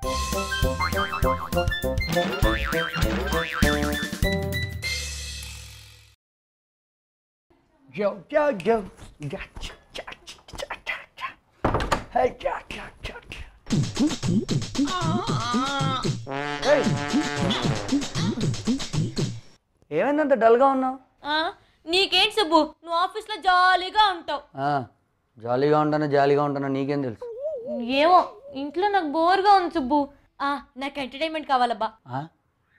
Yo, yo, yo. Hey, hey. ఏమైందంత డల్గా ఉన్నావు? నీకేంటి సుబ్బు, నువ్వు ఆఫీస్లో జాలీగా ఉంటావు. జాలీగా ఉంటాను జాలీగా ఉంటాను నీకేం తెలుసు? ఏమో ఇంట్లో నాకు బోర్గా ఉంది సుబ్బు. నాకు ఎంటర్టైన్మెంట్ కావాలబ్బా.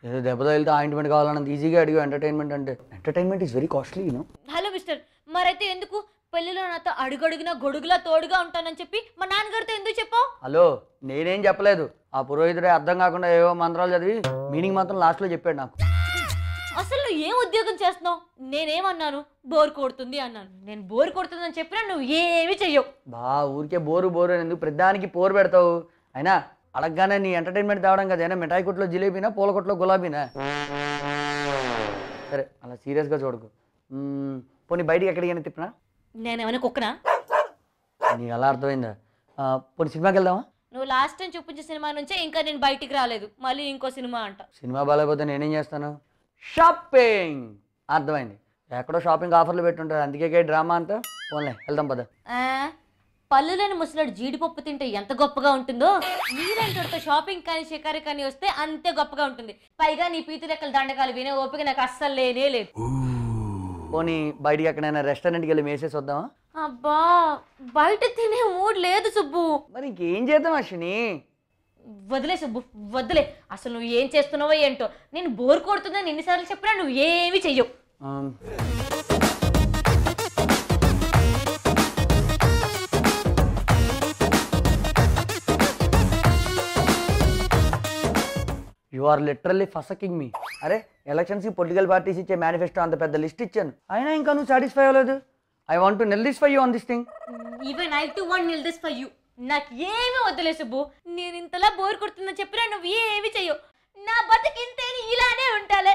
ఏదో దెబ్బ తగిలితే ఆయింట్మెంట్ కావాలన్నది ఈజీగా అడిగా. ఎంటర్టైన్మెంట్ అంటే entertainment is very costly you know. Hello mister, మరైతే ఎందుకు పెళ్ళిలో నాతో అడుగడుగునా గొడుగులా తోడుగా ఉంటానని చెప్పి మా నాన్నగారితో ఎందుకు చెప్పావు? హలో, నేనేం చెప్పలేదు. ఆ పురోహితుడే అర్థం కాకుండా ఏవో మంత్రాలు చదివి మీనింగ్ మాత్రం లాస్ట్లో చెప్పాడు నాకు. అసలు నువ్వు ఏం ఉద్యోగం చేస్తున్నావు? నేనేమన్నాను? బోర్ కొడుతుంది అన్నాను. నేను బోర్ కొడుతుందని చెప్పినా నువ్వు ఏమి చెయ్యవు. ఊరికే బోరు అని ఎందుకు ప్రతిదానికి పోరు పెడతావు? అయినా అడగగానే నీ ఎంటర్టైన్మెంట్ తేవడం కదా, అయినా మిఠాయి కొట్లో జిలేబీనా పూల కొట్లో గులాబీనా? సరే అలా సీరియస్గా చూడకు. పోనీ బయటికి ఎక్కడికైనా తిప్పినా? నేనేమైనా కుక్కనా? నీకు అలా అర్థమైందా? పోనీ సినిమాకి వెళ్దామా? నువ్వు లాస్ట్ టైం చూపించే సినిమా నుంచే ఇంకా నేను బయటికి రాలేదు. మళ్ళీ ఇంకో సినిమా అంట. సినిమా బాగాలేకపోతే నేనేం చేస్తాను? షాపింగ్. అర్థమైంది, ఎక్కడో షాపింగ్ ఆఫర్లు పెట్టుంటారు, అందుకే డ్రామా అంతా. పోన్లే వెళ్దాం పద. పళ్ళులేని ముసలాడు జీడిపప్పు తింటే ఎంత గొప్పగా ఉంటుందో, నీరంటోడితో షాపింగ్ కానీ షికారి కానీ వస్తే అంతే గొప్పగా ఉంటుంది. పైగా నీ పీతు రెక్కల దండకాలు వినే ఓపిక నాకు అస్సలు లేనే లేదు. పోనీ బయటికి ఎక్కడైనా రెస్టారెంట్కి వెళ్ళి మేసేసి వద్దామా? అబ్బా, బయట తినే మూడ్ లేదు సుబ్బు. మరి ఇంకేం చేద్దాం అశ్విని? వదిలే సుబ్బు, వదిలే. అసలు నువ్వు ఏం చేస్తున్నావో ఏంటో. నేను బోర్ కొడుతుందని ఎన్నిసార్లు చెప్పినా నువ్వు ఏమీ చెయ్యవు. యు ఆర్ లిటరల్లీ ఫసకింగ్ మీ. అరే, ఎలక్షన్స్కి పొలిటికల్ పార్టీస్ ఇచ్చే మేనిఫెస్టో అంత పెద్ద లిస్ట్ ఇచ్చాను, అయినా ఇంకా నువ్వు సాటిస్ఫై అవ్వలేదు. I want to nail this for you on this thing. Even I to want nail this for you. నాకు ఏమీ వద్దులే సుబ్బు. నేను ఇంతలా బోర్ కొడుతుందని చెప్పినా నువ్వు ఏమీ చెయ్యవు. నా బతికింతేని ఇలానే ఉంటాలే.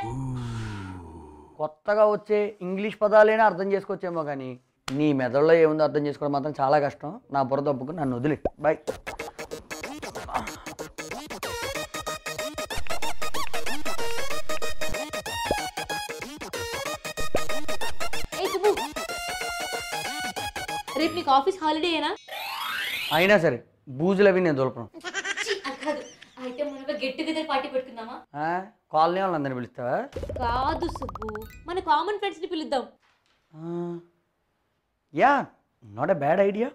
కొత్తగా వచ్చే ఇంగ్లీష్ పదాలైనా అర్థం చేసుకోవచ్చేమో కానీ నీ మెదడులో ఏముందో అర్థం చేసుకోవడం మాత్రం చాలా కష్టం. నా బుర్ర తప్పుకు నన్ను వదిలే. బాయ్. రేపు నీకు ఆఫీస్ హాలిడేనా? అయినా సరే బూజులు అవి నేను దొరకను. అయితే మనం గెట్ టుగెదర్ పార్టీ పెట్టుకుందామా? కాలనీ వాళ్ళందరినీ పిలుస్తావా? కాదు సుబ్బు, మన కామన్ ఫ్రెండ్స్ ని పిలుద్దాం. Yeah, not a bad idea.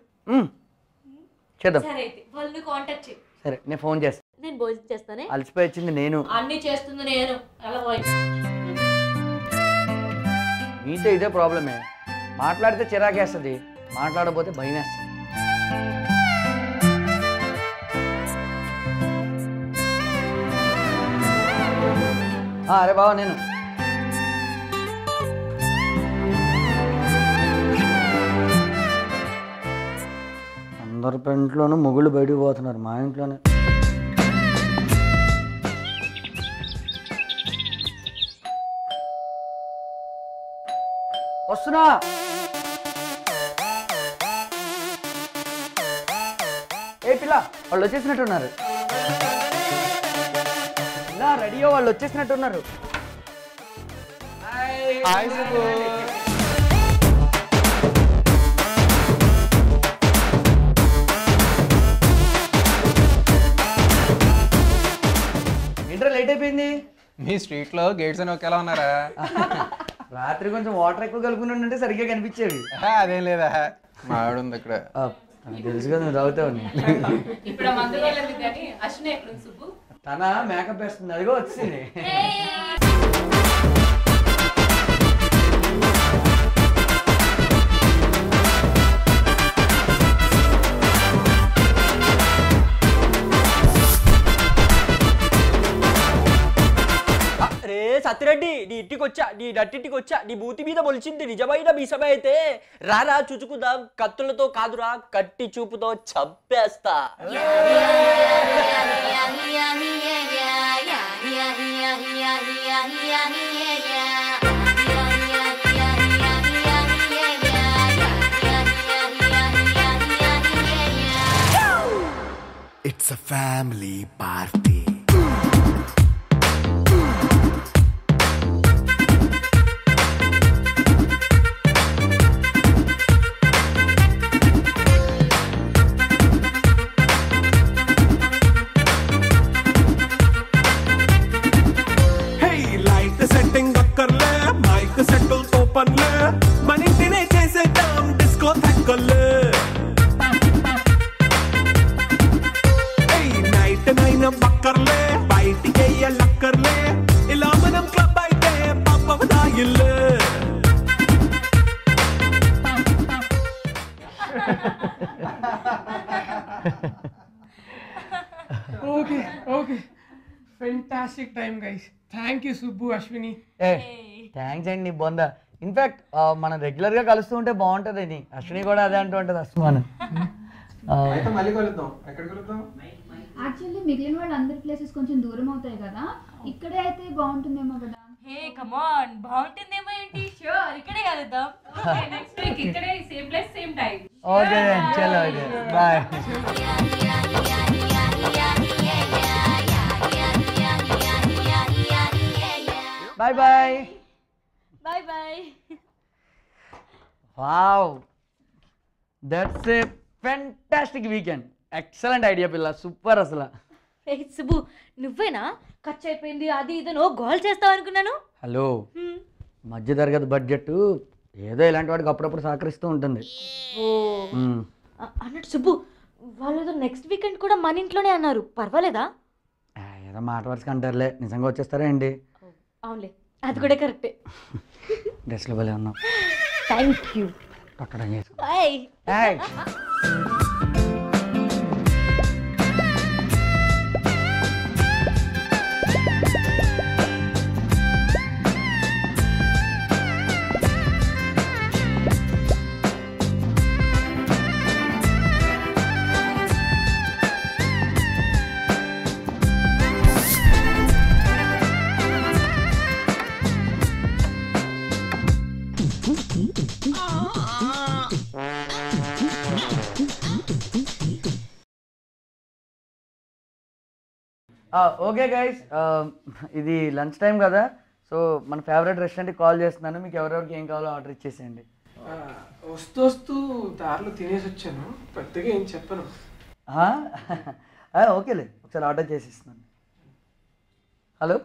చేద్దాం. సరే అయితే వాళ్ళని కాంటాక్ట్ చేయి. సరే నేను ఫోన్ చేస్తాను. నేను భోజనం చేస్తానే. అలసిపోయి వచ్చింది నేను. అన్ని చేస్తుంది నేను. ఎలా పోయి మీతో ఇదే ప్రాబ్లమే. మాట్లాడితే చిరాకేస్తుంది, మాట్లాడకపోతే భయం వేస్తుంది. అరే బావా, నేను అందరి ఇంట్లోనూ మొగుళ్ళు బయటకు పోతున్నారు, మా ఇంట్లోనే. వస్తున్నా. ఏ పిల్ల, వాళ్ళు వచ్చేసినట్టున్నారు. ఇలా రెడీయో, వాళ్ళు వచ్చేసినట్టున్నారు. ఏంట్రా లేట్ అయిపోయింది? మీ స్ట్రీట్లో గేట్స్ అని ఒకేలా ఉన్నారా? రాత్రి కొంచెం వాటర్ ఎక్కువ కలుపుకుని సరిగ్గా కనిపించేవి. అదేం లేదా, మా ఆవిడ ఉంది అక్కడ. తెలుసు కదా, నువ్వు తాగుతావు. తన మేకప్ వేస్తుంది, అదిగో వచ్చింది. రే సత్తిరెడ్డి, నీ ఇంటికి వచ్చా, నీ డట్టింటికి వచ్చా, నీ బూతి మీద మొలిచింది నిజమైన బీసమే అయితే రారా చూచుకుందాం. కత్తులతో కాదురా, కట్టి చూపుతో చంపేస్తా. It's It's a family party. Hey, light setting akkarle, mic settle to panle, manintine chesedam disco thakkale. నైనా బక్కర్లే బయటికి లక్కర్లే ఇలా మనం క్లబ్ అయితే పాపవదాయిల్లే okay okay fantastic time guys thank you Subbu Ashwini thanks అండి బొంద ఇన్ఫాక్ట్ మనం రెగ్యులర్గా కలుస్తూ ఉంటే బాగుంటుంది అని అశ్విని కూడా అదే అంటూ ఉంటుంది అస్మాన్. అయితే మళ్ళీ కలుద్దాం. ఎక్కడ కలుద్దాం? యాక్చువల్లీ మిగిలిన వాళ్ళ అందరి ప్లేసెస్ కొంచెం దూరం అవుతాయి కదా, ఇక్కడే అయితే బాగుంటుందేమో కదా. హే కమాన్, బాగుంటుందేమో ఏంటి, షూర్ ఇక్కడే కలుద్దాం. నెక్స్ట్ వీక్ ఇక్కడే same place same time. Okay చలో అయితే bye. Bye bye bye bye. Wow, that's a fantastic weekend. Excellent idea పిల్ల, సూపర్ అసలు. ఏ సుబ్బు, నువ్వేనా ఖర్చు అయిపోయింది అది ఇదని ఓ గోల్ చేస్తావు అనుకున్నాను. హలో, మధ్య తరగతి బడ్జెట్ ఏదో ఇలాంటి వాడికి అప్పుడప్పుడు సహకరిస్తూ ఉంటుంది. ఓ అన్నట్టు సుబ్బు, వాళ్ళు ఏదో నెక్స్ట్ వీకెండ్ కూడా మన ఇంట్లోనే అన్నారు, పర్వాలేదా? ఏదో మాట వరుసగా అంటారులే, నిజంగా వచ్చేస్తారా అండి? అవునులే, అది కూడా కరెక్టే. డ్రెస్లో భలే ఉన్నాం. Thank you. పట్టడం చేసి బాయ్. ఓకే గైస్, ఇది లంచ్ టైం కదా, సో మన ఫేవరెట్ రెస్టారెంట్కి కాల్ చేస్తున్నాను. మీకు ఎవరెవరికి ఏం కావాలో ఆర్డర్ ఇచ్చేసేయండి. వస్తూ వస్తూ దారిలో తినేసి వచ్చాను, పెద్దగా ఏం చెప్పను. ఓకేలే, ఒకసారి ఆర్డర్ చేసిస్తున్నాను. హలో,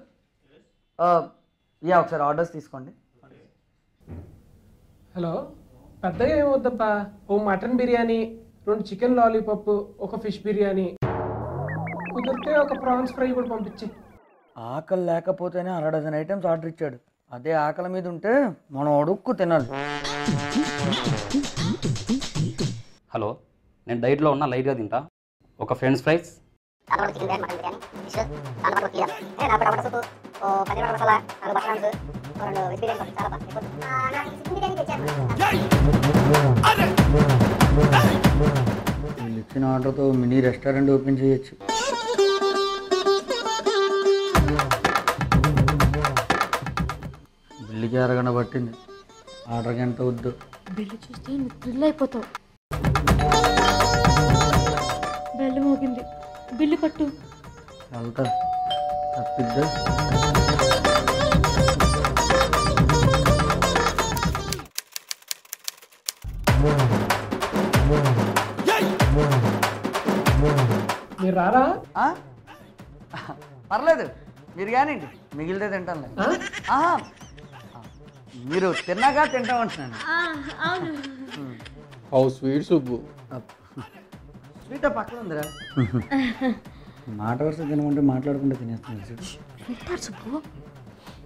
యా ఒకసారి ఆర్డర్స్ తీసుకోండి. హలో, పెద్దగా ఏమవుద్దబ్బా, ఓ మటన్ బిర్యానీ, 2 చికెన్ లాలీపాప్, ఒక ఫిష్ బిర్యానీ, కుదిరితే ఒక ప్రాన్స్ ఫ్రై కూడా పంపించి. ఆకలి లేకపోతేనే 1 డజన్ ఐటమ్స్ ఆర్డర్ ఇచ్చాడు. అదే ఆకలి మీద ఉంటే మనం అడుక్కు తినాలి. హలో, నేను డైట్లో ఉన్నా, లైట్గా తింటా. ఒక ఫ్రెండ్స్ ఫ్రైస్, వీళ్ళు ఇచ్చిన ఆర్డర్తో మినీ రెస్టారెంట్ ఓపెన్ చేయొచ్చు. బిల్లుకి అరగంట పట్టింది, ఆర్డర్కి ఎంత వద్దు. బిల్లు చూస్తే నువ్వు థ్రిల్ అయిపోతావు. బెల్లు మోగింది, బిల్లు కట్టు. వెళ్తా, తప్పిద్దా? మీరు రారా? పర్లేదు, మీరు కానివ్వండి, మిగిలితే తింటానులే. మీరు తిన్నాక తింటా ఉంటున్నాను. అవును. How sweet Subbu. స్వీట్ పక్కన ఉందిరా. మాట వరుస తినమంటే మాట్లాడుకుంటే తినేస్తున్నాను. సుబ్బు,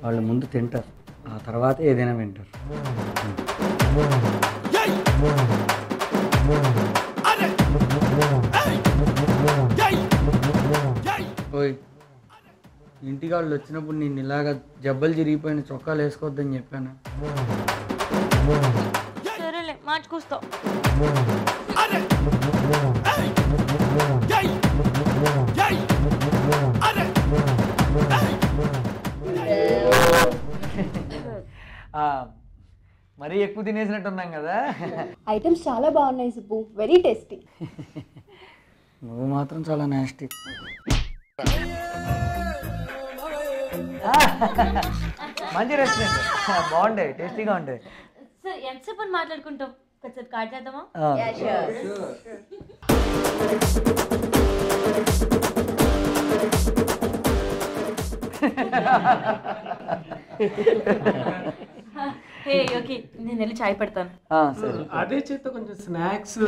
వాళ్ళు ముందు తింటారు, ఆ తర్వాత ఏదైనా వింటారు. ఓయ్, ఇంటికి వాళ్ళు వచ్చినప్పుడు నేను ఇలాగా జబ్బలు చిరిగిపోయిన చొక్కాలు వేసుకోవద్దని చెప్పాను. సరేలే, మార్చుకొస్తావు. మరీ ఎక్కువ తినేసినట్టున్నాం కదా. ఐటమ్స్ చాలా బాగున్నాయి సుబ్బు, వెరీ టేస్టీ. నువ్వు మాత్రం చాలా నాస్టీ. మంచి రెస్టారెంట్, బాగుండే, టేస్టీగా ఉంటాయి. సార్ ఎంతసేపు అని మాట్లాడుకుంటాం, కొంచెం కార్డ్ చేద్దామా? హే ఓకే, నేను వెళ్ళి చాయ్ పెడతాను. సరే. అదే చేత కొంచెం స్నాక్స్.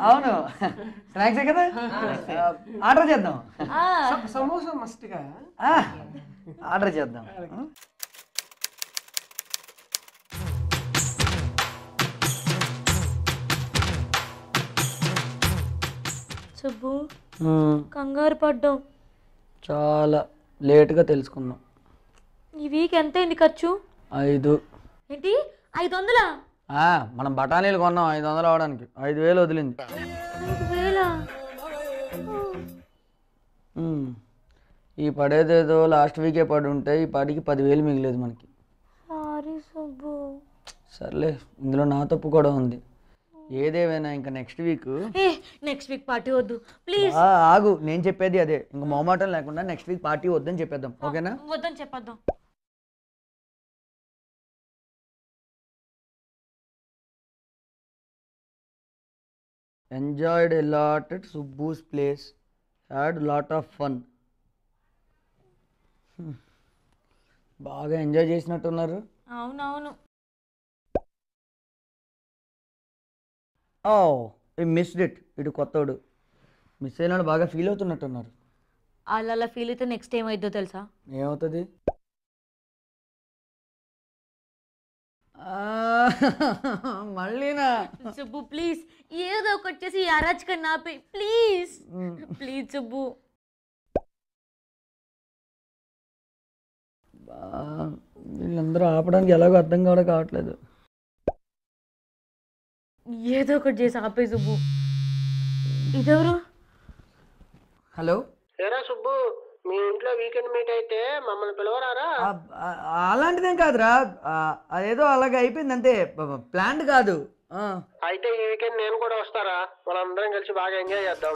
అవును, స్నాక్సే కదా, ఆర్డర్ చేద్దాం. సమోసా మస్ట్గా ఆర్డర్ చేద్దాం. సుబ్బు కంగారు పడ్డాం, చాలా లేట్గా తెలుసుకున్నాం. ఈ వీక్ ఎంత అయింది ఖర్చు? 5. ఏంటి 500? మనం బఠానీలు కొన్నాం 500 అవడానికి, 5000 వదిలింది. 5000? ఈ పడేదేదో లాస్ట్ వీకే పడి ఉంటే ఈ పాటికి 10,000 మిగిలేదు మనకి. సారీ సుబ్బు. సర్లే, ఇందులో నా తప్పు కూడా ఉంది. ఏదేమైనా ఇంకా next week. Next week party వద్దు ప్లీజ్. ఆగు, నేను చెప్పేది అదే. ఇంకా మొహమాటం లేకుండా నెక్స్ట్ వీక్ పార్టీ వద్దని చెప్పేద్దాం, ఓకేనా? వద్దని చెప్పేద్దాం. Enjoyed a lot at Subbu's place. Had lot of fun. బాగా ఎంజాయ్ చేసినట్టున్నారు. అవునవును. I missed it. ఇటు కొత్తోడు మిస్ అయినాడు, బాగా ఫీల్ అవుతున్నట్టున్నారు. అలా ఫీల్ అయితే నెక్స్ట్ ఏమైద్దో తెలుసా? ఏమవుతుంది? మళ్ళీనా? సుబ్బు ప్లీజ్, ఏదో ఒకటి చేసి అరాచకం నాపే ప్లీజ్. ప్లీజ్ సుబ్బు. వీళ్ళందరూ ఆపడానికి ఎలాగో అర్థం కూడా కావట్లేదు. ఏదో ఒకటి చేసి ఆపే సుబ్బు. ఇదెవరు? హలో. ఏరా సుబ్బు, మీ ఇంట్లో వీకెండ్ మీట్ అయితే మమ్మల్ని పిలవరారా? అలాంటిదేం కాదురా, అదేదో అలాగే అయిపోయింది అంతే, ప్లాన్డ్ కాదు. అయితే ఈ వీకెండ్ నేను కూడా వస్తారా? మనందరం కలిసి బాగా ఎంజాయ్ చేద్దాం.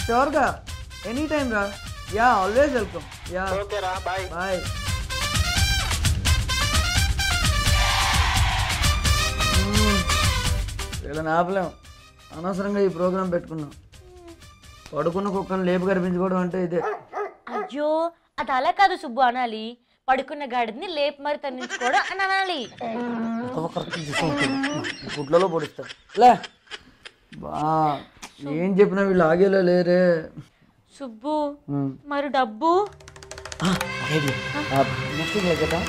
షూర్గా, ఎనీ టైం రా. Yeah, always welcome. Yeah, okay రా, బాయ్. బాయ్. వీళ్ళని ఆపలేం, అనవసరంగా ఈ ప్రోగ్రాం పెట్టుకున్నాం. పడుకున్న కుక్కను లేపు కనిపించుకోవడం అంటే ఇదే. అయ్యో, అది అలా కాదు సుబ్బు అనాలి. పడుకున్న గాడిని లేపు మరి తన్నించుకోవడం అని అనాలి. గుడ్లలో పొడుస్తారు లే. ఏం చెప్పినా వీళ్ళు ఆగేలా లేరే. సుబ్బు మరి డబ్బు? నెక్స్ట్ కదా.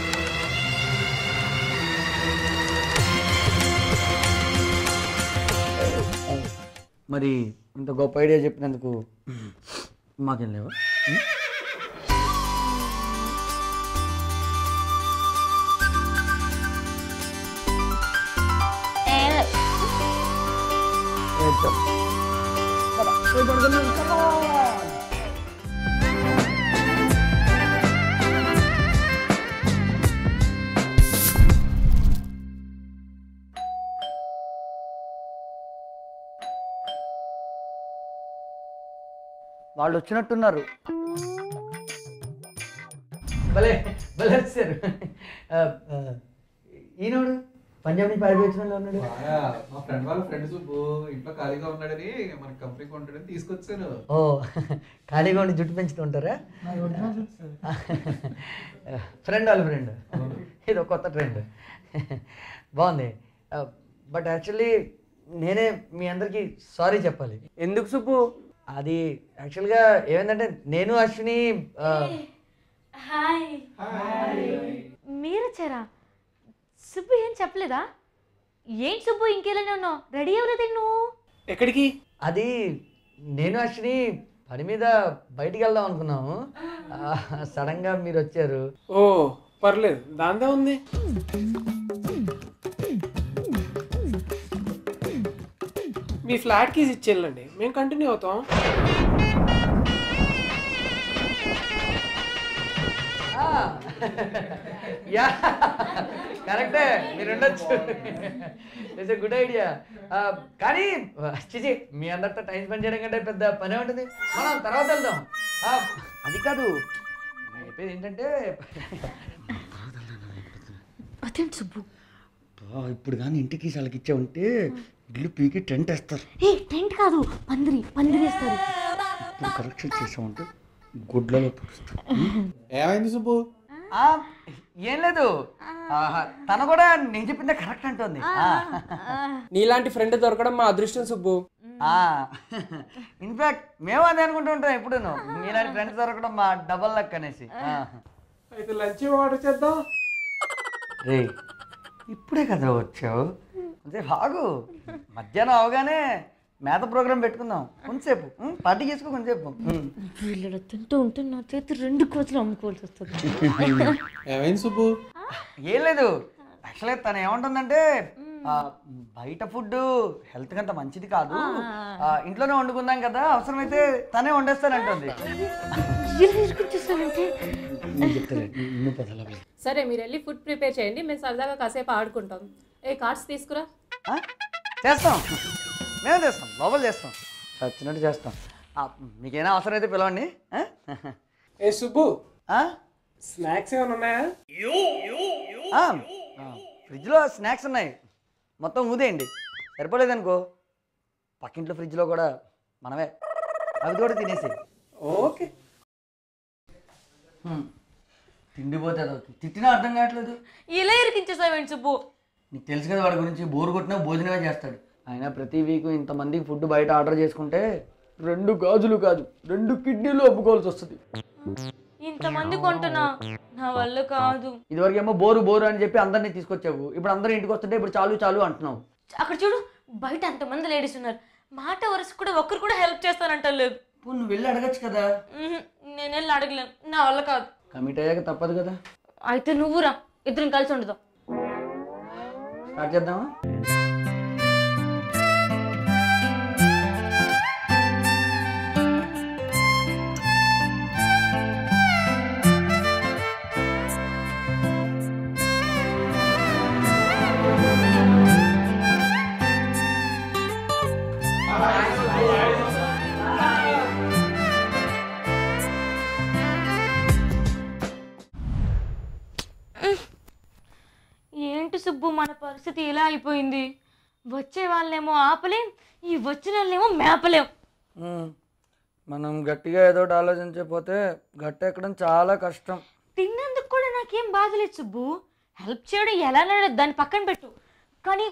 మరి ఇంత గొప్ప ఐడియా చెప్పినందుకు మాకేం లేవా? వాళ్ళు వచ్చినట్టున్నారు. భలే భలే వచ్చారు. ఈనాడు పంజాబ్ నుంచి పారిపోయి వచ్చిన ఉన్నాడు. మా ఫ్రెండ్ వాళ్ళ ఫ్రెండ్ సుబ్బు ఇంట్లో ఖాళీగా ఉన్నాడని మన కంపెనీకి ఉంటాడని తీసుకొచ్చాను. ఓ, ఖాళీగా ఉండి జుట్టు పెంచుతూ ఉంటారా? ఫ్రెండ్ వాళ్ళ ఫ్రెండ్, ఇది ఒక కొత్త ట్రెండ్. బాగుంది. బట్ యాక్చువల్లీ నేనే మీ అందరికీ సారీ చెప్పాలి. ఎందుకు సుబ్బు? అది యాక్చువల్గా ఏమైందంటే నేను అశ్విని. హాయ్. మీరు వచ్చారా? సుబ్బు ఏం చెప్పలేదా? ఏంటి సుబ్బు ఇంకేలానే ఉన్నావు? రెడీ అవ్వలేదే నువ్వు? ఎక్కడికి? అది నేను అశ్విని పని మీద బయటికి వెళ్దాం అనుకున్నాము. సడన్గా మీరు వచ్చారు. ఓ పర్లేదు, దాందే ఉంది. మీ ఫ్లాట్ కీస్ ఇచ్చేళ్ళండి, మేము కంటిన్యూ అవుతాం. యా కరెక్టే, మీరు ఉండొచ్చు. It's a good idea. కానీ చిచి మీ అందరితో టైం స్పెండ్ చేయడం కంటే పెద్ద పనే ఉంటుంది. మనం తర్వాత వెళ్దాం. అది కాదు, నేను చెప్పేది ఏంటంటే అదేంటి సుబ్బు, ఇప్పుడు కానీ ఇంటికి వాళ్ళకి ఇచ్చా ఉంటే ఇల్లు పీకి టెంట్ వేస్తారు. ఏ టెంట్ కాదు, పందిరి వేస్తారు. ఇప్పుడు కరెక్షన్ చేసామంటే గుడ్లలో పూస్తారు. ఏమైంది సుబ్బు? ఏం లేదు, తను కూడా నేను చెప్పిందే కరెక్ట్ అంటుంది. నీలాంటి ఫ్రెండ్ దొరకడం మా అదృష్టం సుబ్బు. ఇన్ఫాక్ట్ మేము అదే అనుకుంటూ ఉంటాం ఎప్పుడు, మీలాంటి ఫ్రెండ్స్ దొరకడం మా డబల్ లక్ అనేసి. అయితే లంచ్ ఆర్డర్ చేద్దాం. రే ఇప్పుడే కదా వచ్చావు, అదే బాగు మధ్యాహ్నం అవగానే మేత ప్రోగ్రామ్ పెట్టుకుందాం. కొంచెంసేపు పార్టీ చేసుకో, కొంచెంసేపు. వీళ్ళ తింటూ ఉంటే నా చేతి 2 కోతులు అమ్ముకోవాల్సి వస్తుంది. ఏమైంది సుబ్బు? ఏం లేదు, యాక్చువల్గా తను ఏమంటుందంటే బయట ఫుడ్ హెల్త్ కంత మంచిది కాదు, ఇంట్లోనే వండుకుందాం కదా, అవసరమైతే తనే వండేస్తానంటుంది. సరే మీరు వెళ్ళి ఫుడ్ ప్రిపేర్ చేయండి, మేము సరదాగా కాసేపు ఆడుకుంటాం. ఏ కార్డ్స్ తీసుకురా. చేస్తాం, మేము చేస్తాం, లోపల చేస్తాం, వచ్చినట్టు చేస్తాం. మీకేనా అవసరం అయితే పిలవండి. ఏ సుబ్బు, స్నాక్స్ ఏమైనా ఉన్నాయా? ఫ్రిడ్జ్లో స్నాక్స్ ఉన్నాయి, మొత్తం ఊదేయండి. సరిపోలేదనుకో పక్కింట్లో ఫ్రిడ్జ్లో కూడా మనమే, అవి కూడా తినేసి. ఓకే. తిండిపోతే అది తిట్టినా అర్థం కావట్లేదు. ఇలా ఇరికించేసావేంటి సుబ్బు? నీకు తెలుసు కదా వాడి గురించి, బోరు కొట్టినా భోజనమే చేస్తాడు. అయినా ప్రతి వీక్ ఇంతమందికి ఫుడ్ బయట ఆర్డర్ చేసుకుంటే 2 గాజులు కాదు 2 కిడ్నీలు ఒప్పుకోవాల్సి వస్తుంది. ఇంతమంది కొంటున్నా నా వల్ల కాదు. ఇదివరకేమో బోరు అని చెప్పి అందరినీ తీసుకొచ్చావు, ఇప్పుడు అందరూ ఇంటికి వస్తుంటే ఇప్పుడు చాలు అంటున్నావు. అక్కడ చూడు, బయట అంతమంది లేడీస్ ఉన్నారు, మాట వరుస కూడా ఒక్కరు కూడా హెల్ప్ చేస్తానంటలేదు. నువ్వు వెళ్ళి అడగచ్చు కదా. నేను వెళ్ళి అడగలేను, నా వల్ల కాదు. కమిట్ అయ్యాక తప్పదు కదా. అయితే నువ్వు రా, ఇద్దరం కలిసి ఉండదాం. స్టార్ట్ చేద్దామా? ఏంటి సుబ్బు, మన పరిస్థితి ఇలా అయిపోయింది. వచ్చే వాళ్ళేమో ఆపలేం, ఈ వచ్చిన వాళ్ళేమో మేపలేం. మనం గట్టిగా ఏదో ఒకటి ఆలోచించకపోతే గట్టి ఎక్కడం చాలా కష్టం. తిన్నందుకు కూడా నాకేం బాధ లేదు సుబ్బు, హెల్ప్ చేయడం ఎలా దాన్ని పక్కన పెట్టు. కానీ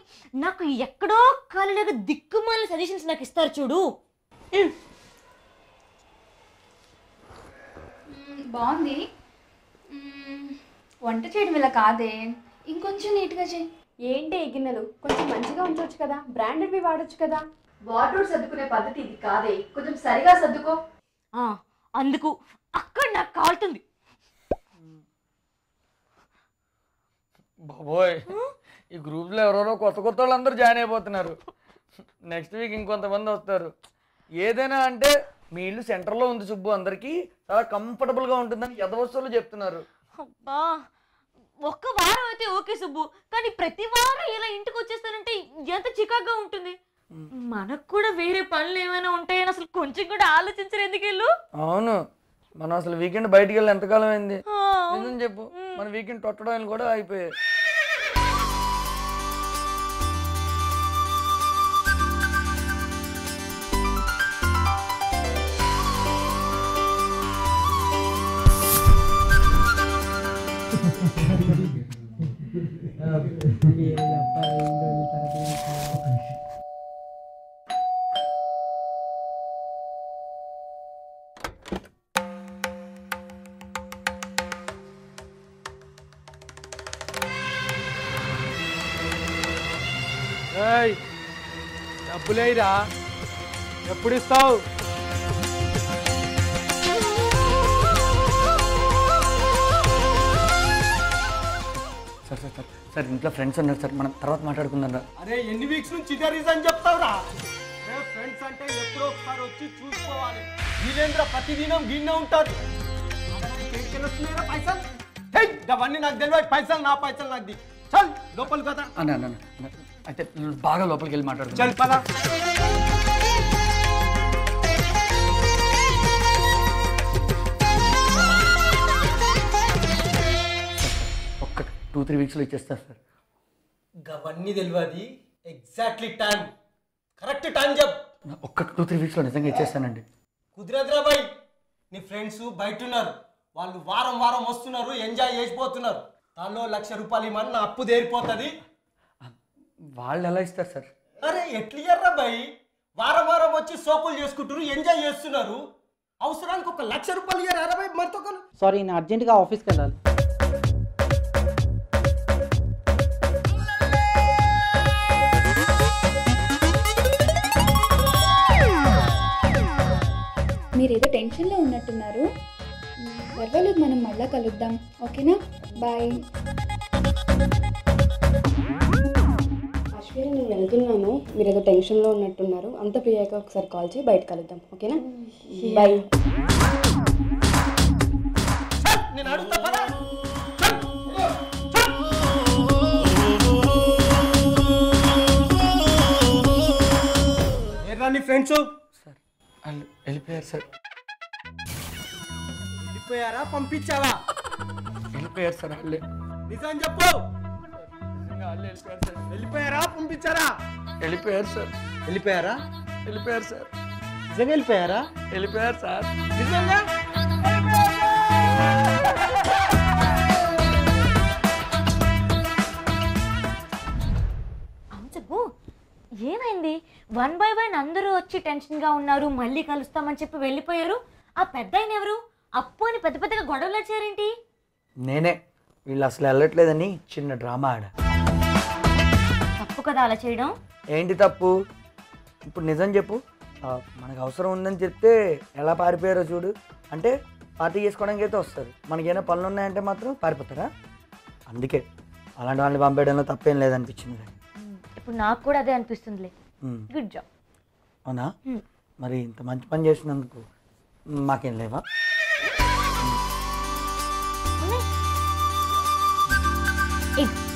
నాకు ఎక్కడో కాలేక దిక్కుమాలిన సజెషన్స్ నాకు ఇస్తారు చూడు. బాగుంది. వంట చేయడం ఇలా కాదే, ఇంకొంచెం నీట్గా చేయి. ఏంటి ఈ గిన్నెలు కొంచెం మంచిగా ఉంచవచ్చు కదా, బ్రాండెడ్వి వాడొచ్చు కదా. వాటర్ సర్దుకునే పద్ధతి ఇది కాదే, కొంచెం సరిగా సర్దుకో. అందుకు అక్కడ నాకు కాలుతుంది. బాబోయ్, ఈ గ్రూప్లో ఎవరెవరో కొత్త వాళ్ళందరూ జాయిన్ అయిపోతున్నారు. నెక్స్ట్ వీక్ ఇంకొంతమంది వస్తారు. ఏదైనా అంటే మీ ఇల్లు సెంటర్లో ఉంది సుబ్బు, అందరికీ చాలా కంఫర్టబుల్గా ఉంటుందని యథవస్తువులు చెప్తున్నారు. అబ్బా, ఒక్క వారం అయితే ఓకే సుబ్బు, కానీ ప్రతి వారం ఇలా ఇంటికి వచ్చేస్తానంటే ఎంత చికాగ్గా ఉంటుంది. మనకు కూడా వేరే పనులు ఏమైనా ఉంటాయని అసలు కొంచెం కూడా ఆలోచించరు ఎందుకు వెళ్ళు. అవును, మనం అసలు వీకెండ్ బయటికి వెళ్ళి ఎంతకాలం అయింది నిజం చెప్పు. మన వీకెండ్ తొట్టడం కూడా అయిపోయాయి. డబ్బులేరా, ఎప్పుడు ఇస్తావు? సార్ ఇంట్లో ఫ్రెండ్స్ ఉన్నారు సార్, మనం తర్వాత మాట్లాడుకుందాం రా. అరే ఎన్ని వీక్స్ నుంచి ఇదే రీజన్ చెప్తావురా? ఫ్రెండ్స్ అంటే ఎప్పుడో ఒకసారి వచ్చి చూసుకోవాలి. వీలేంద్ర ప్రతిదినం గిన్నె ఉంటారు. పైసలు అవన్నీ నాకు తెలియదు. పైసలు నా పైసలు నాకు ది. చల్ లోపల కదా. అన్న అన్న అన్న. అయితే బాగా లోపలికి వెళ్ళి మాట్లాడుతున్నాను. చల్ పద. ఒక్క 2-3 వీక్స్లో ఇచ్చేస్తారు సార్. అవన్నీ తెలియదు. ఎగ్జాక్ట్లీ టైం, కరెక్ట్ టైం చెప్. ఒక్క 2-3 వీక్స్లో నిజంగా ఇచ్చేస్తానండి. కుదిరదురా బాయ్. నీ ఫ్రెండ్స్ బయట ఉన్నారు, వాళ్ళు వారం వారం వస్తున్నారు, ఎంజాయ్ చేసిపోతున్నారు. దానిలో 1,00,000 రూపాయలు ఇవ్వమని నా అప్పు తీరిపోతుంది. వాళ్ళు ఎలా ఇస్తారు సార్? అరే ఎట్లియర్రా బాయ్, వారం వారం వచ్చి సోకులు చేసుకుంటారు, ఎంజాయ్ చేస్తున్నారు. అవసరానికి 1,00,000 రూపాయలు ఇయ్యారా బాయ్? మరితో సారీ, నేను అర్జెంటుగా ఆఫీస్కి వెళ్ళాలి. మీరేదో టెన్షన్లో ఉన్నట్టున్నారు. పర్వాలేదు, మనం మళ్ళీ కలుద్దాం. ఓకేనా? బాయ్. అశ్విని నేను వెళ్తున్నాను, మీరు ఏదో టెన్షన్లో ఉన్నట్టున్నారు. అంత ప్రియాక ఒకసారి కాల్ చేయి, బయట కలుద్దాం. ఓకేనా? బాయ్. నేను అడుగుతా పద. ఏరా నీ ఫ్రెండ్స్? సార్ వాళ్ళు వెళ్ళిపోయారు సార్. వెళ్ళిపోయారా పంపించావా? వెళ్ళిపోయారు సార్ వాళ్ళే. నిజం చెప్పు. నిజంగా వాళ్ళే వెళ్ళిపోయారు సార్. వెళ్ళిపోయారా పంపించారా? వెళ్ళిపోయారు సార్. వెళ్ళిపోయారా? వెళ్ళిపోయారు సార్. నిజంగా వెళ్ళిపోయారా? వెళ్ళిపోయారు సార్. నిజంగా చెప్పు, ఏమైంది? 1 by 1 అందరూ వచ్చి టెన్షన్గా ఉన్నారు, మళ్ళీ కలుస్తామని చెప్పి వెళ్ళిపోయారు. ఆ పెద్ద ఆయన ఎవరు? అప్పు అని పెద్ద పెద్దగా గొడవలు వచ్చారేంటి? నేనే. వీళ్ళు అసలు వెళ్ళట్లేదని చిన్న డ్రామా ఆడా. తప్పు కదా అలా చేయడం. ఏంటి తప్పు? ఇప్పుడు నిజం చెప్పు. మనకు అవసరం ఉందని చెప్తే ఎలా పారిపోయారో చూడు. అంటే పార్టీ చేసుకోవడానికి అయితే వస్తారు, మనకేమైనా పనులు ఉన్నాయంటే మాత్రం పారిపోతారా? అందుకే అలాంటి వాళ్ళని పంపేయడంలో తప్పేం లేదనిపించింది. ఇప్పుడు నాకు కూడా అదే అనిపిస్తుందిలే. Good job. అవునా? మరి ఇంత మంచి పని చేసినందుకు మాకేం లేవా? ఇదిగో